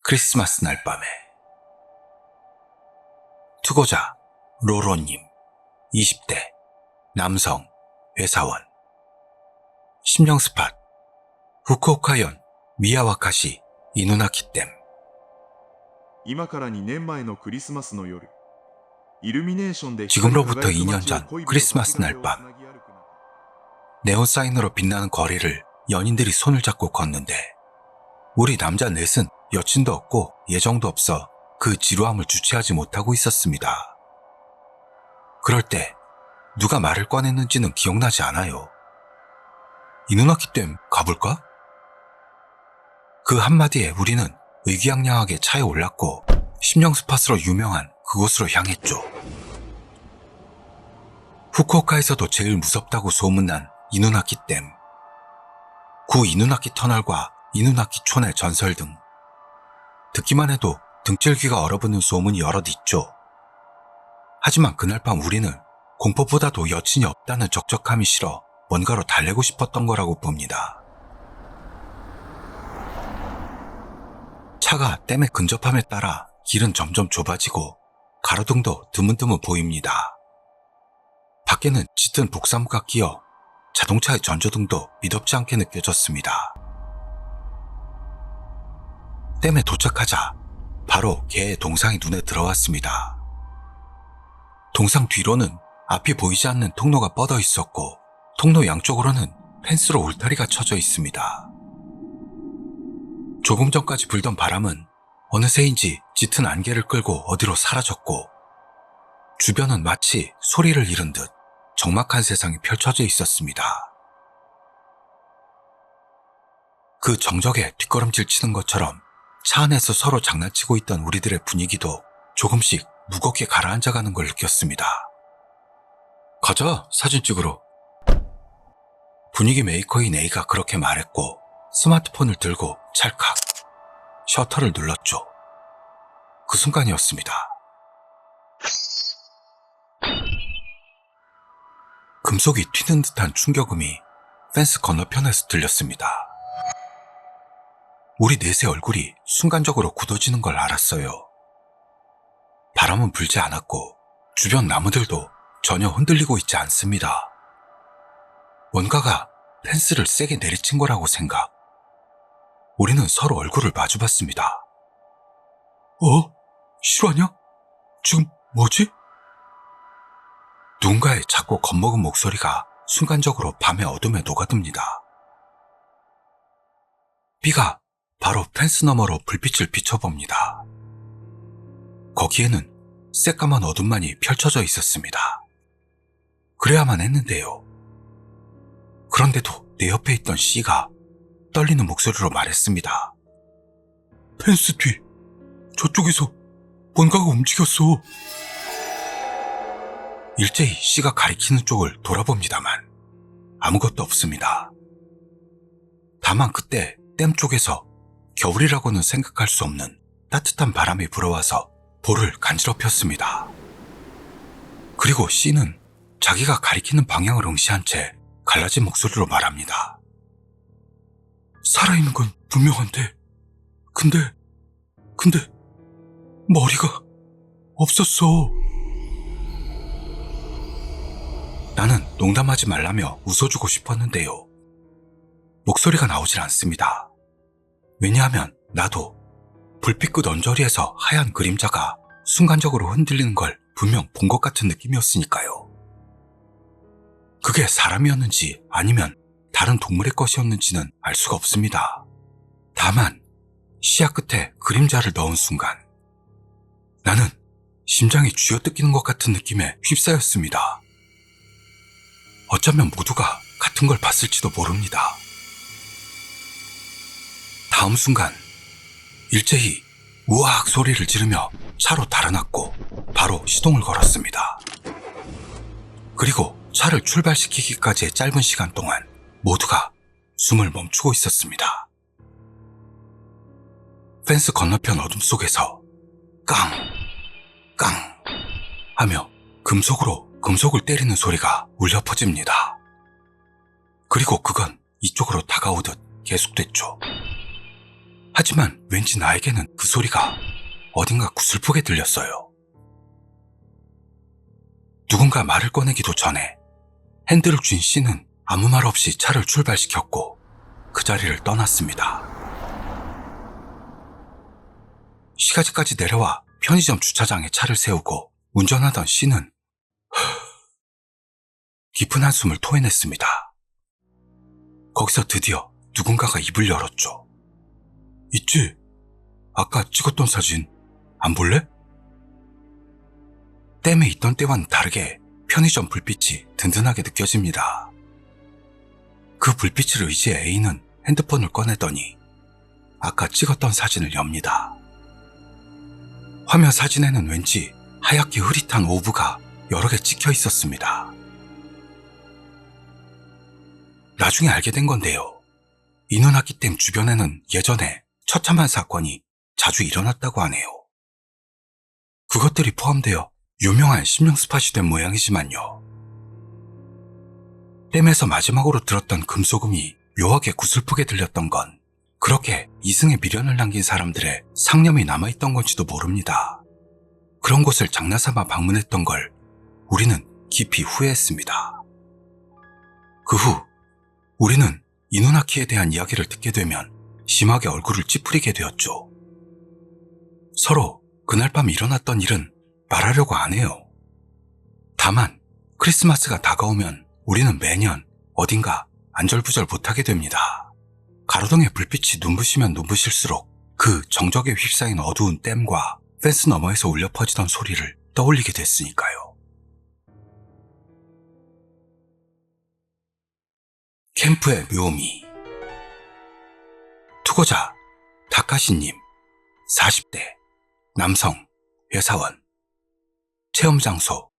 크리스마스 날 밤에 투고자 로로님 20대 남성 회사원 심령 스팟 후쿠오카현 미야와카시 이누나키댐 今から2年前のクリスマスの夜、イルミネーションで 지금로부터 2년 전 크리스마스 날 밤 네온 사인으로 빛나는 거리를 연인들이 손을 잡고 걷는데 우리 남자 넷은 여친도 없고 예정도 없어 그 지루함을 주체하지 못하고 있었습니다. 그럴 때 누가 말을 꺼냈는지는 기억나지 않아요. 이누나키댐 가볼까? 그 한마디에 우리는 의기양양하게 차에 올랐고 심령 스팟으로 유명한 그곳으로 향했죠. 후쿠오카에서도 제일 무섭다고 소문난 이누나키댐, 구 이누나키 터널과 이누나키 촌의 전설 등 듣기만 해도 등줄기가 얼어붙는 소문이 여럿 있죠. 하지만 그날 밤 우리는 공포보다도 여친이 없다는 적적함이 싫어 뭔가로 달래고 싶었던 거라고 봅니다. 차가 댐에 근접함에 따라 길은 점점 좁아지고 가로등도 드문드문 보입니다. 밖에는 짙은 복사무가 끼어 자동차의 전조등도 미덥지 않게 느껴졌습니다. 댐에 도착하자 바로 개의 동상이 눈에 들어왔습니다. 동상 뒤로는 앞이 보이지 않는 통로가 뻗어 있었고 통로 양쪽으로는 펜스로 울타리가 쳐져 있습니다. 조금 전까지 불던 바람은 어느새인지 짙은 안개를 끌고 어디로 사라졌고 주변은 마치 소리를 잃은 듯 적막한 세상이 펼쳐져 있었습니다. 그 정적에 뒷걸음질 치는 것처럼 차 안에서 서로 장난치고 있던 우리들의 분위기도 조금씩 무겁게 가라앉아가는 걸 느꼈습니다. 가자, 사진 찍으러. 분위기 메이커인 A가 그렇게 말했고 스마트폰을 들고 찰칵 셔터를 눌렀죠. 그 순간이었습니다. 금속이 튀는 듯한 충격음이 펜스 건너편에서 들렸습니다. 우리 넷의 얼굴이 순간적으로 굳어지는 걸 알았어요. 바람은 불지 않았고 주변 나무들도 전혀 흔들리고 있지 않습니다. 뭔가가 펜스를 세게 내리친 거라고 생각. 우리는 서로 얼굴을 마주봤습니다. 실화냐? 지금 뭐지? 누군가의 작고 겁먹은 목소리가 순간적으로 밤의 어둠에 녹아듭니다. B가 바로 펜스 너머로 불빛을 비춰봅니다. 거기에는 새까만 어둠만이 펼쳐져 있었습니다. 그래야만 했는데요. 그런데도 내 옆에 있던 C가 떨리는 목소리로 말했습니다. 펜스 뒤, 저쪽에서 뭔가가 움직였어. 일제히 C가 가리키는 쪽을 돌아봅니다만 아무것도 없습니다. 다만 그때 댐 쪽에서 겨울이라고는 생각할 수 없는 따뜻한 바람이 불어와서 볼을 간지럽혔습니다. 그리고 C는 자기가 가리키는 방향을 응시한 채 갈라진 목소리로 말합니다. 살아있는 건 분명한데 근데 머리가 없었어. 나는 농담하지 말라며 웃어주고 싶었는데요. 목소리가 나오질 않습니다. 왜냐하면 나도 불빛 끝 언저리에서 하얀 그림자가 순간적으로 흔들리는 걸 분명 본 것 같은 느낌이었으니까요. 그게 사람이었는지 아니면 다른 동물의 것이었는지는 알 수가 없습니다. 다만 시야 끝에 그림자를 넣은 순간 나는 심장이 쥐어뜯기는 것 같은 느낌에 휩싸였습니다. 어쩌면 모두가 같은 걸 봤을지도 모릅니다. 다음 순간 일제히 우악 소리를 지르며 차로 달아났고 바로 시동을 걸었습니다. 그리고 차를 출발시키기까지의 짧은 시간 동안 모두가 숨을 멈추고 있었습니다. 펜스 건너편 어둠 속에서 깡 하며 금속으로 금속을 때리는 소리가 울려 퍼집니다. 그리고 그건 이쪽으로 다가오듯 계속됐죠. 하지만 왠지 나에게는 그 소리가 어딘가 구슬프게 들렸어요. 누군가 말을 꺼내기도 전에 핸들을 쥔 씨는 아무 말 없이 차를 출발시켰고 그 자리를 떠났습니다. 시가지까지 내려와 편의점 주차장에 차를 세우고 운전하던 씨는 깊은 한숨을 토해냈습니다. 거기서 드디어 누군가가 입을 열었죠. 있지? 아까 찍었던 사진 안 볼래? 댐에 있던 때와는 다르게 편의점 불빛이 든든하게 느껴집니다. 그 불빛을 의지해 A는 핸드폰을 꺼내더니 아까 찍었던 사진을 엽니다. 화면 사진에는 왠지 하얗게 흐릿한 오브가 여러 개 찍혀 있었습니다. 나중에 알게 된 건데요. 인원학기댐 주변에는 예전에 처참한 사건이 자주 일어났다고 하네요. 그것들이 포함되어 유명한 심령 스팟이 된 모양이지만요. 댐에서 마지막으로 들었던 금소금이 묘하게 구슬프게 들렸던 건 그렇게 이승에 미련을 남긴 사람들의 상념이 남아있던 건지도 모릅니다. 그런 곳을 장난삼아 방문했던 걸 우리는 깊이 후회했습니다. 그 후 우리는 이누나키에 대한 이야기를 듣게 되면 심하게 얼굴을 찌푸리게 되었죠. 서로 그날 밤 일어났던 일은 말하려고 안 해요. 다만 크리스마스가 다가오면 우리는 매년 어딘가 안절부절 못하게 됩니다. 가로등의 불빛이 눈부시면 눈부실수록 그 정적에 휩싸인 어두운 댐과 펜스 너머에서 울려 퍼지던 소리를 떠올리게 됐으니까요. 캠프의 묘미. 투고자 다카시님 40대 남성 회사원. 체험 장소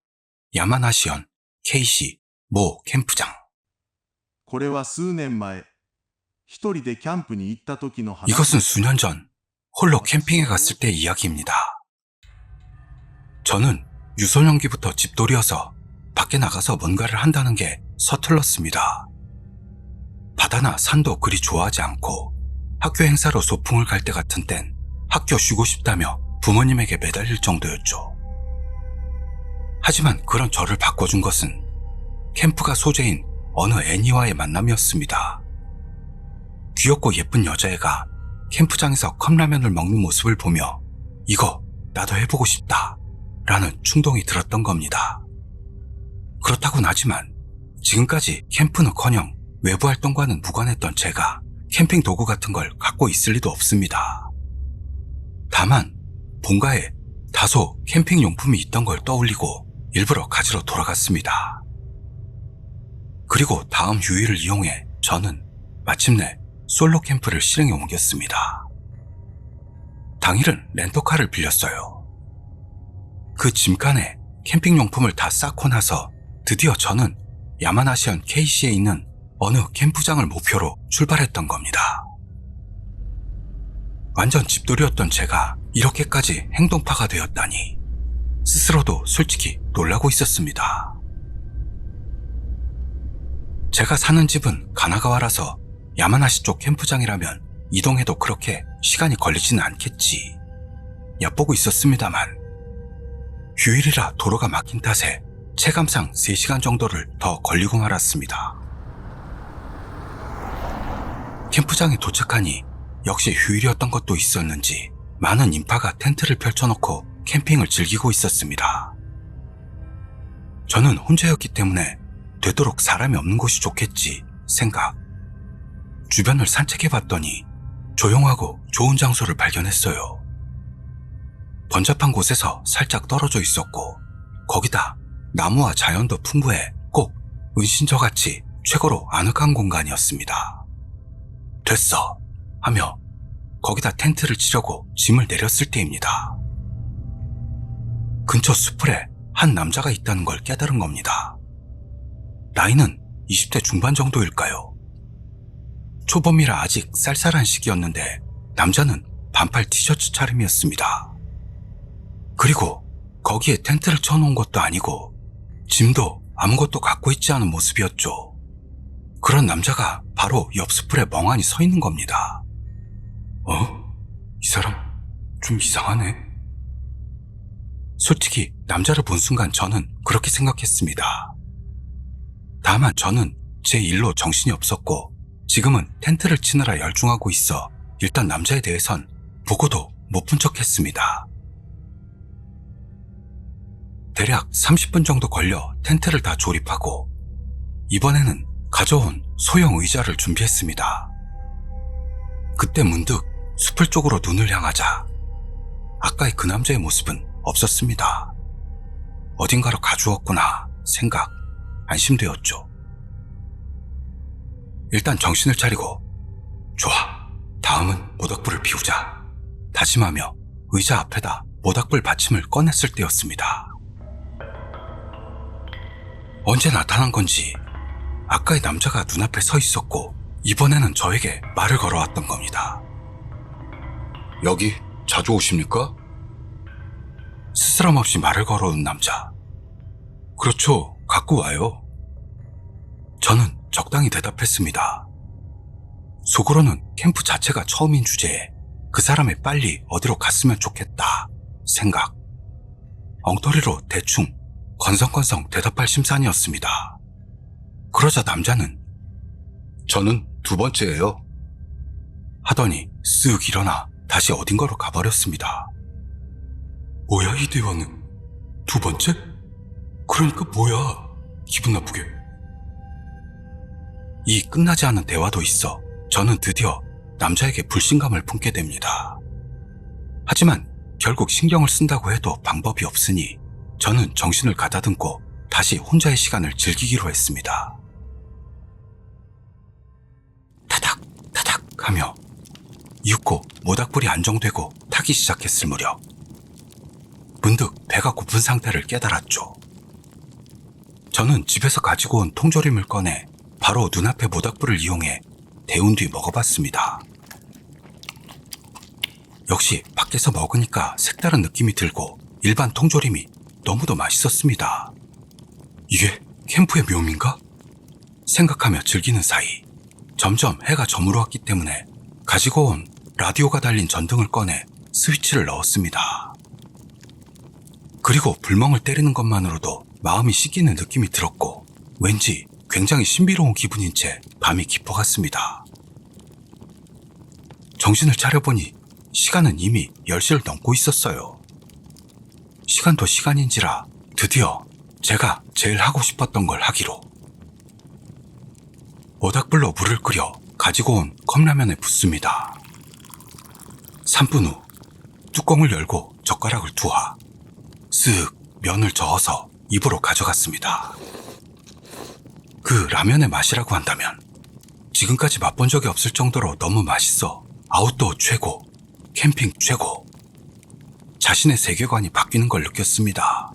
야마나시현 K시 모 캠프장. これは数年前、一人でキャンプに行った時の話。 이것은 수년 전 홀로 캠핑에 갔을 때의 이야기입니다. 저는 유소년기부터 집돌이어서 밖에 나가서 뭔가를 한다는 게 서툴렀습니다. 바다나 산도 그리 좋아하지 않고 학교 행사로 소풍을 갈 때 같은 땐 학교 쉬고 싶다며 부모님에게 매달릴 정도였죠. 하지만 그런 저를 바꿔준 것은 캠프가 소재인 어느 애니와의 만남이었습니다. 귀엽고 예쁜 여자애가 캠프장에서 컵라면을 먹는 모습을 보며 이거 나도 해보고 싶다 라는 충동이 들었던 겁니다. 그렇다고는 하지만 지금까지 캠프는커녕 외부 활동과는 무관했던 제가 캠핑 도구 같은 걸 갖고 있을 리도 없습니다. 다만 본가에 다소 캠핑 용품이 있던 걸 떠올리고 일부러 가지러 돌아갔습니다. 그리고 다음 휴일을 이용해 저는 마침내 솔로 캠프를 실행에 옮겼습니다. 당일은 렌터카를 빌렸어요. 그 짐칸에 캠핑 용품을 다 쌓고 나서 드디어 저는 야마나시현 K시에 있는 어느 캠프장을 목표로 출발했던 겁니다. 완전 집돌이였던 제가 이렇게까지 행동파가 되었다니 스스로도 솔직히 놀라고 있었습니다. 제가 사는 집은 가나가와라서 야마나시 쪽 캠프장이라면 이동해도 그렇게 시간이 걸리지는 않겠지 얕보고 있었습니다만 휴일이라 도로가 막힌 탓에 체감상 3시간 정도를 더 걸리고 말았습니다. 캠프장에 도착하니 역시 휴일이었던 것도 있었는지 많은 인파가 텐트를 펼쳐놓고 캠핑을 즐기고 있었습니다. 저는 혼자였기 때문에 되도록 사람이 없는 곳이 좋겠지 생각. 주변을 산책해봤더니 조용하고 좋은 장소를 발견했어요. 번잡한 곳에서 살짝 떨어져 있었고 거기다 나무와 자연도 풍부해 꼭 은신처같이 최고로 아늑한 공간이었습니다. 됐어 하며 거기다 텐트를 치려고 짐을 내렸을 때입니다. 근처 수풀에 한 남자가 있다는 걸 깨달은 겁니다. 나이는 20대 중반 정도일까요? 초봄이라 아직 쌀쌀한 시기였는데 남자는 반팔 티셔츠 차림이었습니다. 그리고 거기에 텐트를 쳐놓은 것도 아니고 짐도 아무것도 갖고 있지 않은 모습이었죠. 그런 남자가 바로 옆 수풀에 멍하니 서 있는 겁니다. 이 사람 좀 이상하네. 솔직히 남자를 본 순간 저는 그렇게 생각했습니다. 다만 저는 제 일로 정신이 없었고 지금은 텐트를 치느라 열중하고 있어 일단 남자에 대해선 보고도 못 본 척했습니다. 대략 30분 정도 걸려 텐트를 다 조립하고 이번에는 가져온 소형 의자를 준비했습니다. 그때 문득 숲을 쪽으로 눈을 향하자 아까의 그 남자의 모습은 없었습니다. 어딘가로 가주었구나 생각, 안심되었죠. 일단 정신을 차리고 좋아, 다음은 모닥불을 피우자 다짐하며 의자 앞에다 모닥불 받침을 꺼냈을 때였습니다. 언제 나타난 건지 아까의 남자가 눈앞에 서 있었고 이번에는 저에게 말을 걸어왔던 겁니다. 여기 자주 오십니까? 스스럼 없이 말을 걸어온 남자. 그렇죠, 갖고 와요. 저는 적당히 대답했습니다. 속으로는 캠프 자체가 처음인 주제에 그 사람이 빨리 어디로 갔으면 좋겠다 생각. 엉터리로 대충 건성건성 대답할 심산이었습니다. 그러자 남자는 저는 2번째예요 하더니 쓱 일어나 다시 어딘가로 가버렸습니다. 뭐야 이 대화는? 2번째? 그러니까 뭐야, 기분 나쁘게. 이 끝나지 않은 대화도 있어 저는 드디어 남자에게 불신감을 품게 됩니다. 하지만 결국 신경을 쓴다고 해도 방법이 없으니 저는 정신을 가다듬고 다시 혼자의 시간을 즐기기로 했습니다. 타닥 타닥 하며 이윽고 모닥불이 안정되고 타기 시작했을 무렵 문득 배가 고픈 상태를 깨달았죠. 저는 집에서 가지고 온 통조림을 꺼내 바로 눈앞의 모닥불을 이용해 데운 뒤 먹어봤습니다. 역시 밖에서 먹으니까 색다른 느낌이 들고 일반 통조림이 너무도 맛있었습니다. 이게 캠프의 묘미인가? 생각하며 즐기는 사이 점점 해가 저물어왔기 때문에 가지고 온 라디오가 달린 전등을 꺼내 스위치를 넣었습니다. 그리고 불멍을 때리는 것만으로도 마음이 씻기는 느낌이 들었고 왠지 굉장히 신비로운 기분인 채 밤이 깊어갔습니다. 정신을 차려보니 시간은 이미 10시를 넘고 있었어요. 시간도 시간인지라 드디어 제가 제일 하고 싶었던 걸 하기로. 모닥불로 물을 끓여 가지고 온 컵라면에 붓습니다. 3분 후 뚜껑을 열고 젓가락을 투하 쓱 면을 저어서 입으로 가져갔습니다. 그 라면의 맛이라고 한다면 지금까지 맛본 적이 없을 정도로 너무 맛있어 아웃도어 최고, 캠핑 최고. 자신의 세계관이 바뀌는 걸 느꼈습니다.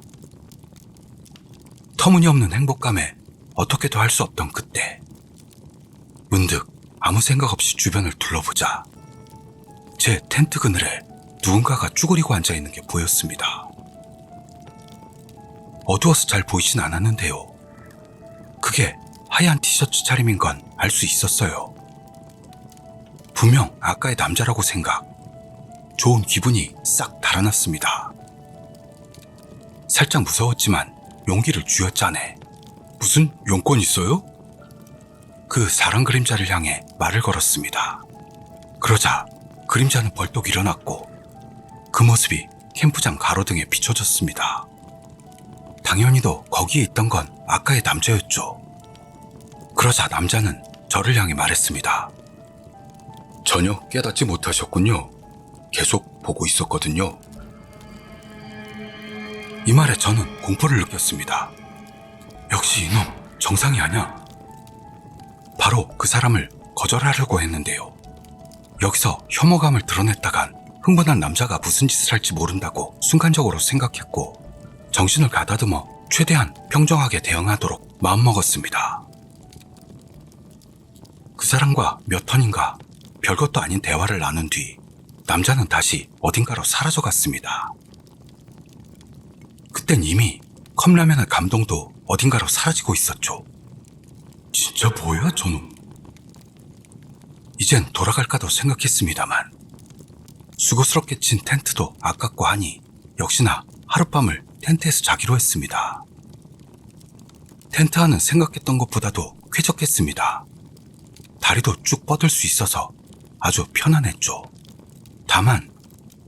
터무니없는 행복감에 어떻게도 할 수 없던 그때 문득 아무 생각 없이 주변을 둘러보자 제 텐트 그늘에 누군가가 쭈그리고 앉아있는 게 보였습니다. 어두워서 잘 보이진 않았는데요. 그게 하얀 티셔츠 차림인 건 알 수 있었어요. 분명 아까의 남자라고 생각. 좋은 기분이 싹 달아났습니다. 살짝 무서웠지만 용기를 쥐어짜내. 무슨 용건 있어요? 그 사람 그림자를 향해 말을 걸었습니다. 그러자 그림자는 벌떡 일어났고 그 모습이 캠프장 가로등에 비춰졌습니다. 당연히도 거기에 있던 건 아까의 남자였죠. 그러자 남자는 저를 향해 말했습니다. 전혀 깨닫지 못하셨군요. 계속 보고 있었거든요. 이 말에 저는 공포를 느꼈습니다. 역시 이놈 정상이 아냐. 바로 그 사람을 거절하려고 했는데요. 여기서 혐오감을 드러냈다간 흥분한 남자가 무슨 짓을 할지 모른다고 순간적으로 생각했고 정신을 가다듬어 최대한 평정하게 대응하도록 마음먹었습니다. 그 사람과 몇 턴인가 별것도 아닌 대화를 나눈 뒤 남자는 다시 어딘가로 사라져갔습니다. 그땐 이미 컵라면의 감동도 어딘가로 사라지고 있었죠. 진짜 뭐야 저놈. 이젠 돌아갈까도 생각했습니다만 수고스럽게 친 텐트도 아깝고 하니 역시나 하룻밤을 텐트에서 자기로 했습니다. 텐트 안은 생각했던 것보다도 쾌적했습니다. 다리도 쭉 뻗을 수 있어서 아주 편안했죠. 다만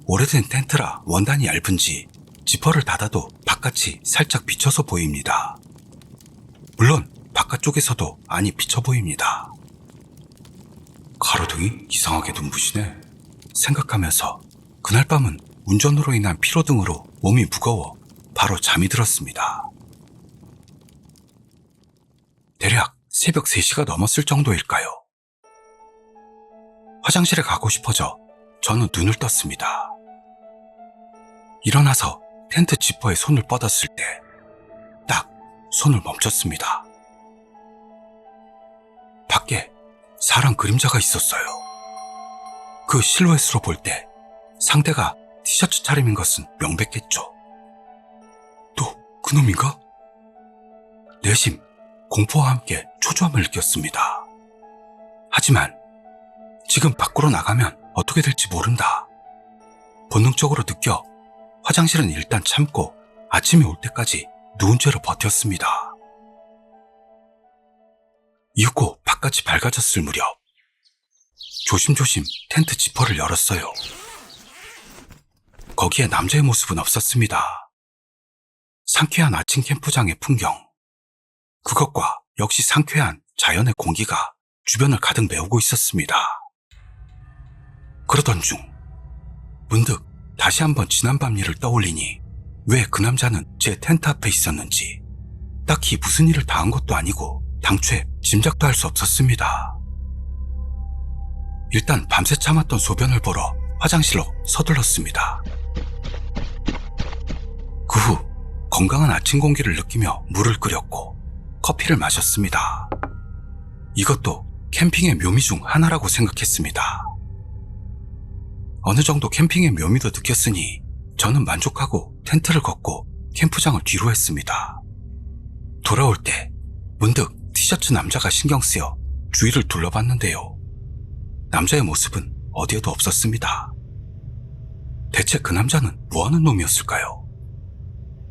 오래된 텐트라 원단이 얇은지 지퍼를 닫아도 바깥이 살짝 비쳐서 보입니다. 물론 바깥쪽에서도 안이 비쳐 보입니다. 가로등이 이상하게 눈부시네 생각하면서 그날 밤은 운전으로 인한 피로 등으로 몸이 무거워 바로 잠이 들었습니다. 대략 새벽 3시가 넘었을 정도일까요? 화장실에 가고 싶어져 저는 눈을 떴습니다. 일어나서 텐트 지퍼에 손을 뻗었을 때 딱 손을 멈췄습니다. 밖에 사람 그림자가 있었어요. 그 실루엣으로 볼 때 상대가 티셔츠 차림인 것은 명백했죠. 또 그놈인가? 내심 공포와 함께 초조함을 느꼈습니다. 하지만 지금 밖으로 나가면 어떻게 될지 모른다. 본능적으로 느껴 화장실은 일단 참고 아침이 올 때까지 누운 채로 버텼습니다. 이윽고 바깥이 밝아졌을 무렵 조심조심 텐트 지퍼를 열었어요. 거기에 남자의 모습은 없었습니다. 상쾌한 아침 캠프장의 풍경, 그것과 역시 상쾌한 자연의 공기가 주변을 가득 메우고 있었습니다. 그러던 중 문득 다시 한번 지난밤 일을 떠올리니 왜 그 남자는 제 텐트 앞에 있었는지 딱히 무슨 일을 당한 것도 아니고 당최 짐작도 할 수 없었습니다. 일단 밤새 참았던 소변을 보러 화장실로 서둘렀습니다. 그 후 건강한 아침 공기를 느끼며 물을 끓였고 커피를 마셨습니다. 이것도 캠핑의 묘미 중 하나라고 생각했습니다. 어느 정도 캠핑의 묘미도 느꼈으니 저는 만족하고 텐트를 걷고 캠프장을 뒤로 했습니다. 돌아올 때 문득 티셔츠 남자가 신경 쓰여 주위를 둘러봤는데요. 남자의 모습은 어디에도 없었습니다. 대체 그 남자는 뭐하는 놈이었을까요?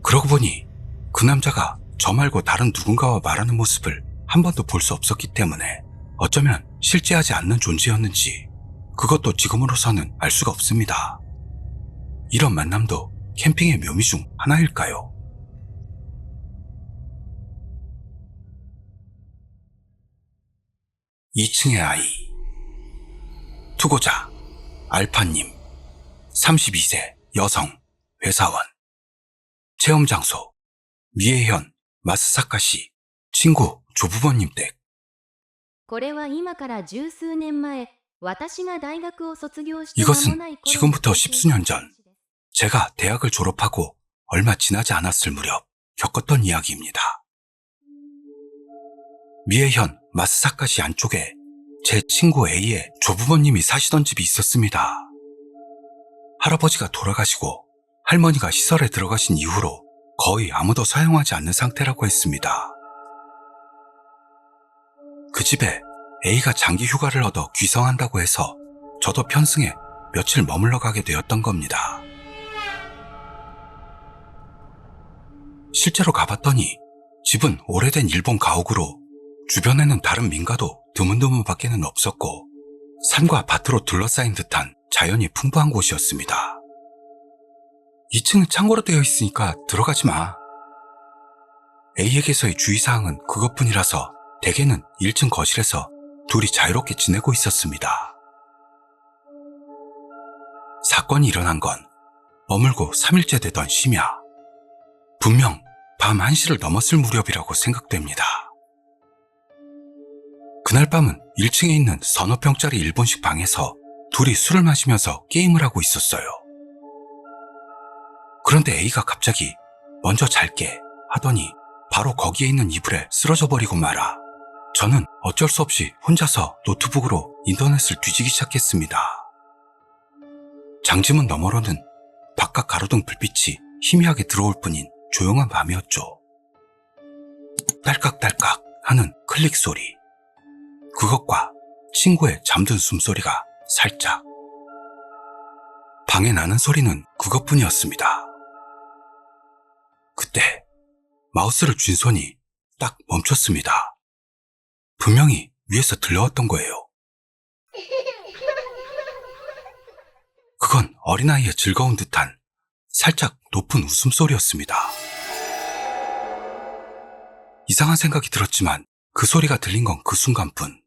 그러고 보니 그 남자가 저 말고 다른 누군가와 말하는 모습을 한 번도 볼 수 없었기 때문에 어쩌면 실제하지 않는 존재였는지 그것도 지금으로서는 알 수가 없습니다. 이런 만남도 캠핑의 묘미 중 하나일까요? (2층의) 아이. 투고자 알파님, 32세 여성, 회사원. 체험 장소 미에현 마스사카시, 친구 조부모님 댁. これは今から十数年前、私が大学を卒業して間 이것은 もない頃 지금부터 십수년 전 제가 대학을 졸업하고 얼마 지나지 않았을 무렵 겪었던 이야기입니다. 미에현 마스사카시 안쪽에 제 친구 A의 조부모님이 사시던 집이 있었습니다. 할아버지가 돌아가시고 할머니가 시설에 들어가신 이후로 거의 아무도 사용하지 않는 상태라고 했습니다. 그 집에 A가 장기 휴가를 얻어 귀성한다고 해서 저도 편승해 며칠 머물러 가게 되었던 겁니다. 실제로 가봤더니 집은 오래된 일본 가옥으로 주변에는 다른 민가도 드문드문 밖에는 없었고 산과 밭으로 둘러싸인 듯한 자연이 풍부한 곳이었습니다. 2층은 창고로 되어 있으니까 들어가지 마. A에게서의 주의사항은 그것뿐이라서 대개는 1층 거실에서 둘이 자유롭게 지내고 있었습니다. 사건이 일어난 건 머물고 3일째 되던 심야. 분명 밤 1시를 넘었을 무렵이라고 생각됩니다. 그날 밤은 1층에 있는 서너 평짜리 일본식 방에서 둘이 술을 마시면서 게임을 하고 있었어요. 그런데 A가 갑자기 먼저 잘게 하더니 바로 거기에 있는 이불에 쓰러져 버리고 말아 저는 어쩔 수 없이 혼자서 노트북으로 인터넷을 뒤지기 시작했습니다. 장지문 너머로는 바깥 가로등 불빛이 희미하게 들어올 뿐인 조용한 밤이었죠. 딸깍딸깍 하는 클릭 소리, 그것과 친구의 잠든 숨소리가 살짝. 방에 나는 소리는 그것뿐이었습니다. 그때 마우스를 쥔 손이 딱 멈췄습니다. 분명히 위에서 들려왔던 거예요. 그건 어린아이의 즐거운 듯한 살짝 높은 웃음소리였습니다. 이상한 생각이 들었지만 그 소리가 들린 건 그 순간뿐.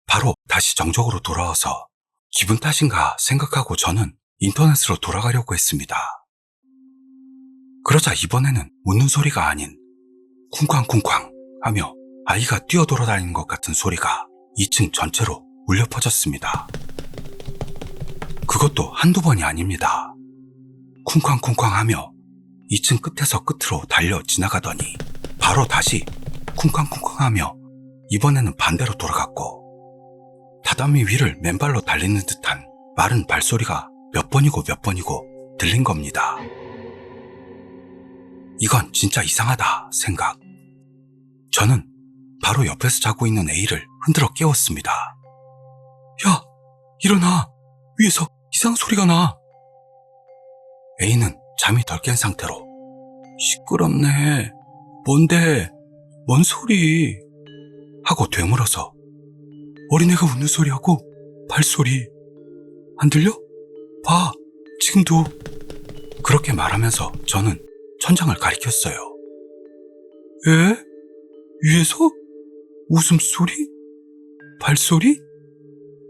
바로 다시 정적으로 돌아와서 기분 탓인가 생각하고 저는 인터넷으로 돌아가려고 했습니다. 그러자 이번에는 웃는 소리가 아닌 쿵쾅쿵쾅 하며 아이가 뛰어돌아다니는 것 같은 소리가 2층 전체로 울려 퍼졌습니다. 그것도 한두 번이 아닙니다. 쿵쾅쿵쾅 하며 2층 끝에서 끝으로 달려 지나가더니 바로 다시 쿵쾅쿵쾅 하며 이번에는 반대로 돌아갔고 다다미 위를 맨발로 달리는 듯한 마른 발소리가 몇 번이고 들린 겁니다. 이건 진짜 이상하다 생각. 저는 바로 옆에서 자고 있는 A를 흔들어 깨웠습니다. 야, 일어나. 위에서 이상한 소리가 나. A는 잠이 덜 깬 상태로 시끄럽네. 뭔데? 뭔 소리? 하고 되물어서 어린애가 웃는 소리하고 발소리. 안 들려? 봐, 지금도. 그렇게 말하면서 저는 천장을 가리켰어요. 에? 위에서? 웃음소리? 발소리?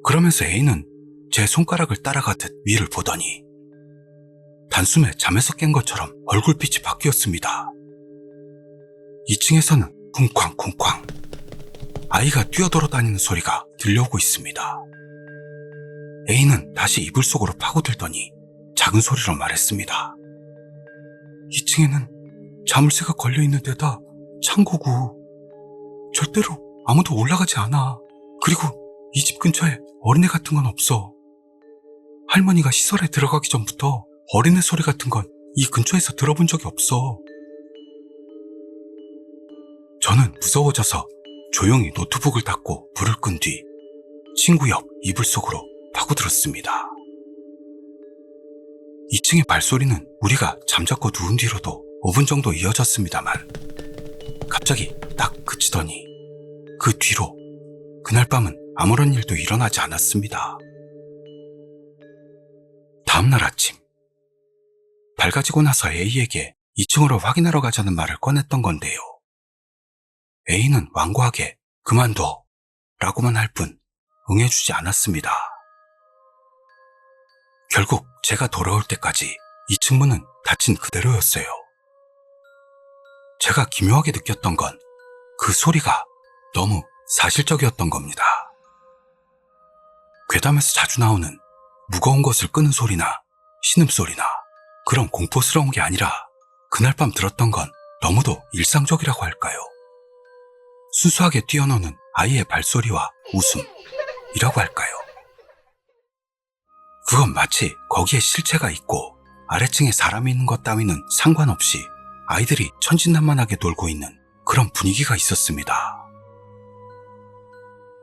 그러면서 A는 제 손가락을 따라가듯 위를 보더니 단숨에 잠에서 깬 것처럼 얼굴빛이 바뀌었습니다. 2층에서는 쿵쾅쿵쾅 아이가 뛰어돌아다니는 소리가 들려오고 있습니다. A는 다시 이불 속으로 파고들더니 작은 소리로 말했습니다. 2층에는 자물쇠가 걸려있는 데다 창고고 절대로 아무도 올라가지 않아. 그리고 이 집 근처에 어린애 같은 건 없어. 할머니가 시설에 들어가기 전부터 어린애 소리 같은 건 이 근처에서 들어본 적이 없어. 저는 무서워져서 조용히 노트북을 닫고 불을 끈 뒤 친구 옆 이불 속으로 파고들었습니다. 2층의 발소리는 우리가 잠자코 누운 뒤로도 5분 정도 이어졌습니다만 갑자기 딱 그치더니 그 뒤로 그날 밤은 아무런 일도 일어나지 않았습니다. 다음날 아침 밝아지고 나서 A에게 2층으로 확인하러 가자는 말을 꺼냈던 건데요. A는 완고하게 그만둬 라고만 할 뿐 응해주지 않았습니다. 결국 제가 돌아올 때까지 2층 문은 닫힌 그대로였어요. 제가 기묘하게 느꼈던 건 그 소리가 너무 사실적이었던 겁니다. 괴담에서 자주 나오는 무거운 것을 끄는 소리나 신음소리나 그런 공포스러운 게 아니라 그날 밤 들었던 건 너무도 일상적이라고 할까요? 순수하게 뛰어노는 아이의 발소리와 웃음이라고 할까요? 그건 마치 거기에 실체가 있고 아래층에 사람이 있는 것 따위는 상관없이 아이들이 천진난만하게 놀고 있는 그런 분위기가 있었습니다.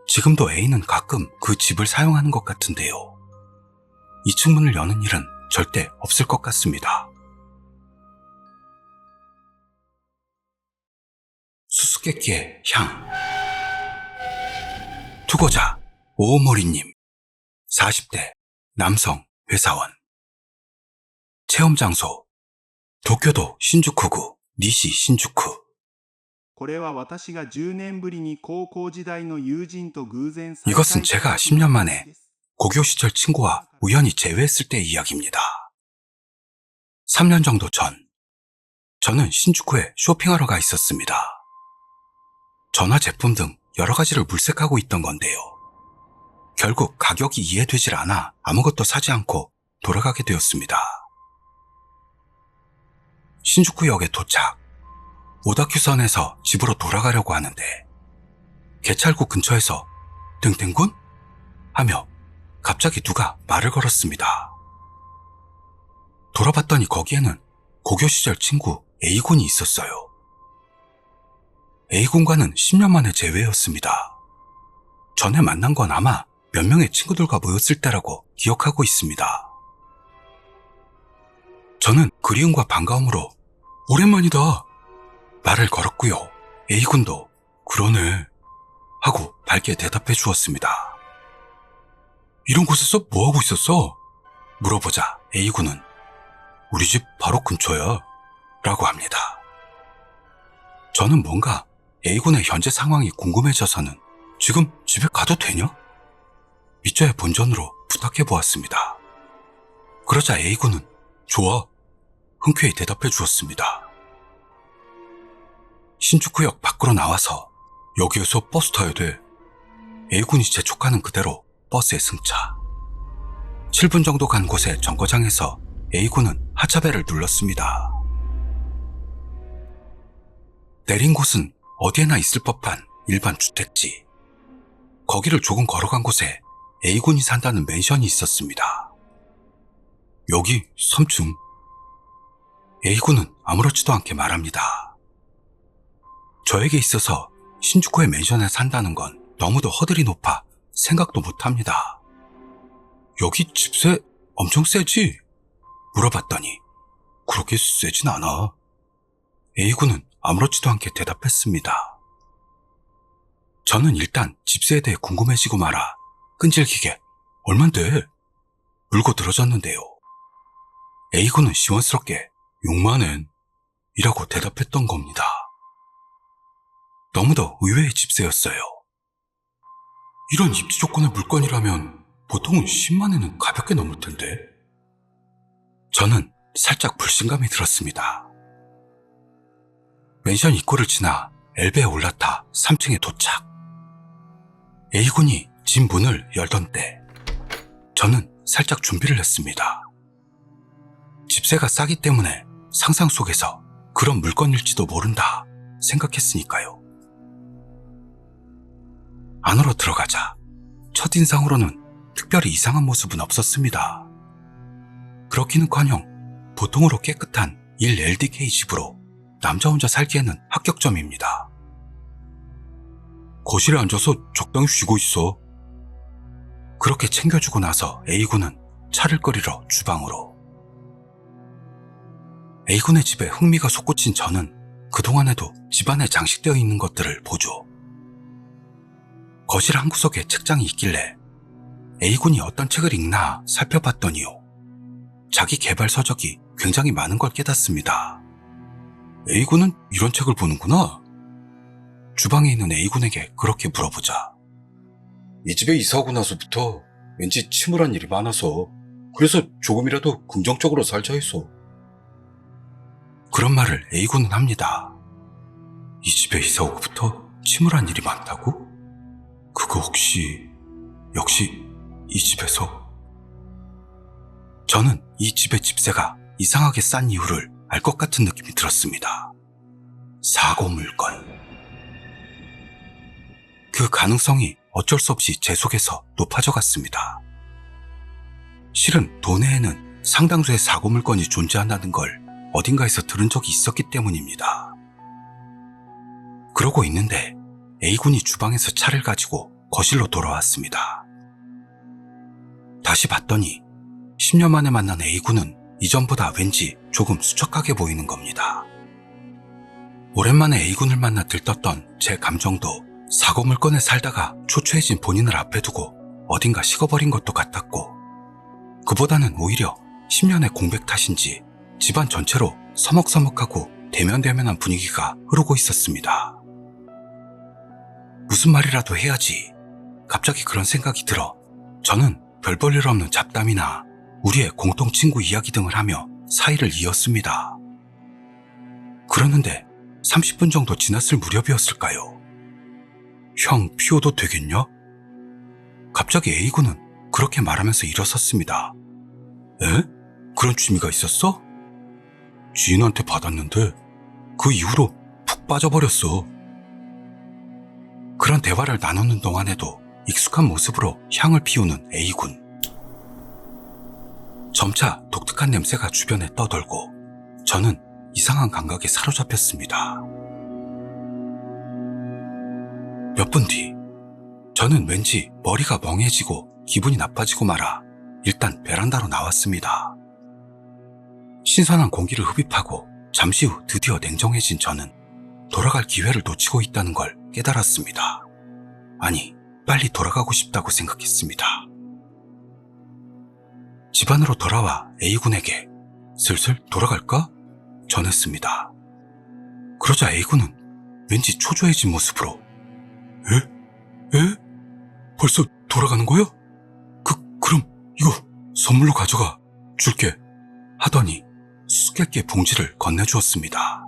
지금도 A는 가끔 그 집을 사용하는 것 같은데요. 2층 문을 여는 일은 절대 없을 것 같습니다. 수수께끼의 향. 투고자 오오모리님 40대 남성 회사원. 체험 장소 도쿄도 신주쿠구 니시 신주쿠. これは私が10年ぶりに高校時代の友人と偶然 이것은 제가 10년 만에 고교 시절 친구와 우연히 재회했을 때의 이야기입니다. 3년 정도 전, 저는 신주쿠에 쇼핑하러 가 있었습니다. 전화 제품 등 여러 가지를 물색하고 있던 건데요. 결국 가격이 이해되질 않아 아무것도 사지 않고 돌아가게 되었습니다. 신주쿠역에 도착. 오다큐선에서 집으로 돌아가려고 하는데 개찰구 근처에서 땡땡군? 하며 갑자기 누가 말을 걸었습니다. 돌아봤더니 거기에는 고교 시절 친구 A군이 있었어요. A군과는 10년 만에 재회였습니다. 전에 만난 건 아마 몇 명의 친구들과 모였을 때라고 기억하고 있습니다. 저는 그리움과 반가움으로 오랜만이다 말을 걸었고요. A군도 그러네 하고 밝게 대답해 주었습니다. 이런 곳에서 뭐하고 있었어? 물어보자 A군은 우리 집 바로 근처야 라고 합니다. 저는 뭔가 A군의 현재 상황이 궁금해져서는 지금 집에 가도 되냐? 밑자의 본전으로 부탁해 보았습니다. 그러자 A군은 좋아 흔쾌히 대답해 주었습니다. 신주쿠역 밖으로 나와서 여기에서 버스 타야 돼. A군이 재촉하는 그대로 버스에 승차. 7분 정도 간 곳의 정거장에서 A군은 하차벨을 눌렀습니다. 내린 곳은 어디에나 있을 법한 일반 주택지. 거기를 조금 걸어간 곳에 A군이 산다는 맨션이 있었습니다. 여기 3층. A군은 아무렇지도 않게 말합니다. 저에게 있어서 신주쿠의 맨션에 산다는 건 너무도 허들이 높아 생각도 못합니다. 여기 집세 엄청 세지? 물어봤더니 그렇게 세진 않아. A군은 아무렇지도 않게 대답했습니다. 저는 일단 집세에 대해 궁금해지고 말아 끈질기게 얼만데? 물고 들어졌는데요. A군은 시원스럽게 6만엔 이라고 대답했던 겁니다. 너무도 의외의 집세였어요. 이런 입지 조건의 물건이라면 보통은 10만엔은 가볍게 넘을 텐데. 저는 살짝 불신감이 들었습니다. 맨션 입구를 지나 엘베에 올라타 3층에 도착. A군이 집 문을 열던 때 저는 살짝 준비를 했습니다. 집세가 싸기 때문에 상상 속에서 그런 물건일지도 모른다 생각했으니까요. 안으로 들어가자 첫인상으로는 특별히 이상한 모습은 없었습니다. 그렇기는커녕 보통으로 깨끗한 1LDK 집으로 남자 혼자 살기에는 합격점입니다. 거실에 앉아서 적당히 쉬고 있어. 그렇게 챙겨주고 나서 A군은 차를 끓이러 주방으로. A군의 집에 흥미가 솟구친 저는 그동안에도 집안에 장식되어 있는 것들을 보죠. 거실 한 구석에 책장이 있길래 A군이 어떤 책을 읽나 살펴봤더니요. 자기 개발 서적이 굉장히 많은 걸 깨닫습니다. A군은 이런 책을 보는구나. 주방에 있는 A군에게 그렇게 물어보자. 이 집에 이사하고 나서부터 왠지 침울한 일이 많아서 그래서 조금이라도 긍정적으로 살자 해서. 그런 말을 A군은 합니다. 이 집에 이사오고부터 침울한 일이 많다고? 그거 혹시 역시 이 집에서? 저는 이 집의 집세가 이상하게 싼 이유를 알 것 같은 느낌이 들었습니다. 사고 물건. 그 가능성이 어쩔 수 없이 제 속에서 높아져 갔습니다. 실은 도내에는 상당수의 사고 물건이 존재한다는 걸 어딘가에서 들은 적이 있었기 때문입니다. 그러고 있는데 A군이 주방에서 차를 가지고 거실로 돌아왔습니다. 다시 봤더니 10년 만에 만난 A군은 이전보다 왠지 조금 수척하게 보이는 겁니다. 오랜만에 A군을 만나 들떴던 제 감정도 사고 물건에 살다가 초췌해진 본인을 앞에 두고 어딘가 식어버린 것도 같았고, 그보다는 오히려 10년의 공백 탓인지 집안 전체로 서먹서먹하고 대면대면한 분위기가 흐르고 있었습니다. 무슨 말이라도 해야지. 갑자기 그런 생각이 들어 저는 별 볼 일 없는 잡담이나 우리의 공통 친구 이야기 등을 하며 사이를 이었습니다. 그러는데 30분 정도 지났을 무렵이었을까요? 형, 피워도 되겠냐? 갑자기 A군은 그렇게 말하면서 일어섰습니다. 에? 그런 취미가 있었어? 지인한테 받았는데 그 이후로 푹 빠져버렸어. 그런 대화를 나누는 동안에도 익숙한 모습으로 향을 피우는 A군. 점차 독특한 냄새가 주변에 떠돌고 저는 이상한 감각에 사로잡혔습니다. 몇 분 뒤, 저는 왠지 머리가 멍해지고 기분이 나빠지고 말아 일단 베란다로 나왔습니다. 신선한 공기를 흡입하고 잠시 후 드디어 냉정해진 저는 돌아갈 기회를 놓치고 있다는 걸 깨달았습니다. 아니, 빨리 돌아가고 싶다고 생각했습니다. 집안으로 돌아와 A군에게 슬슬 돌아갈까? 전했습니다. 그러자 A군은 왠지 초조해진 모습으로 에? 벌써 돌아가는 거야? 그럼 이거 선물로 가져가 줄게 하더니 수수께끼 봉지를 건네주었습니다.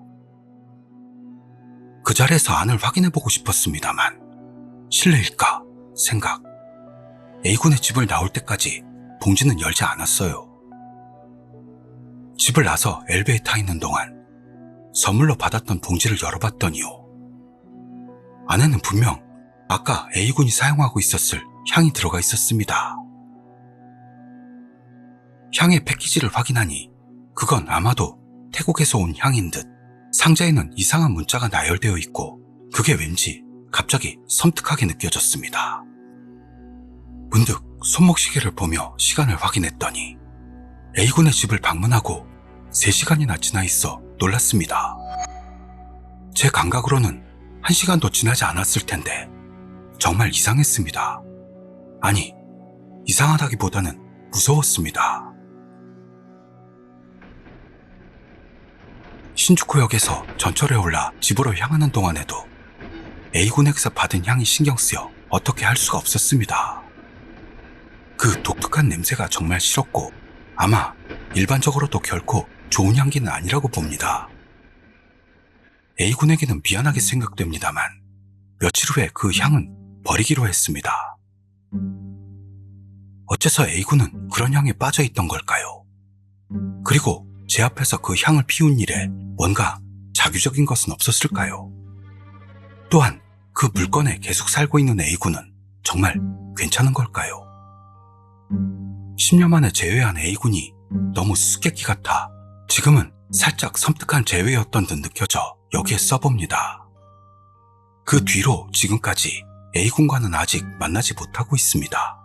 그 자리에서 안을 확인해보고 싶었습니다만 실례일까 생각. A군의 집을 나올 때까지 봉지는 열지 않았어요. 집을 나서 엘베에 타 있는 동안 선물로 받았던 봉지를 열어봤더니요. 안에는 분명 아까 A군이 사용하고 있었을 향이 들어가 있었습니다. 향의 패키지를 확인하니 그건 아마도 태국에서 온 향인 듯 상자에는 이상한 문자가 나열되어 있고 그게 왠지 갑자기 섬뜩하게 느껴졌습니다. 문득 손목시계를 보며 시간을 확인했더니 A군의 집을 방문하고 3시간이나 지나 있어 놀랐습니다. 제 감각으로는 1시간도 지나지 않았을 텐데 정말 이상했습니다. 아니, 이상하다기보다는 무서웠습니다. 신주쿠역에서 전철에 올라 집으로 향하는 동안에도 A군에게서 받은 향이 신경 쓰여 어떻게 할 수가 없었습니다. 그 독특한 냄새가 정말 싫었고 아마 일반적으로도 결코 좋은 향기는 아니라고 봅니다. A군에게는 미안하게 생각됩니다만 며칠 후에 그 향은 버리기로 했습니다. 어째서 A군은 그런 향에 빠져 있던 걸까요? 그리고 제 앞에서 그 향을 피운 일에 뭔가 자규적인 것은 없었을까요? 또한 그 물건에 계속 살고 있는 A군은 정말 괜찮은 걸까요? 10년 만에 재회한 A군이 너무 수수께끼 같아 지금은 살짝 섬뜩한 재회였던 듯 느껴져 여기에 써봅니다. 그 뒤로 지금까지 A군과는 아직 만나지 못하고 있습니다.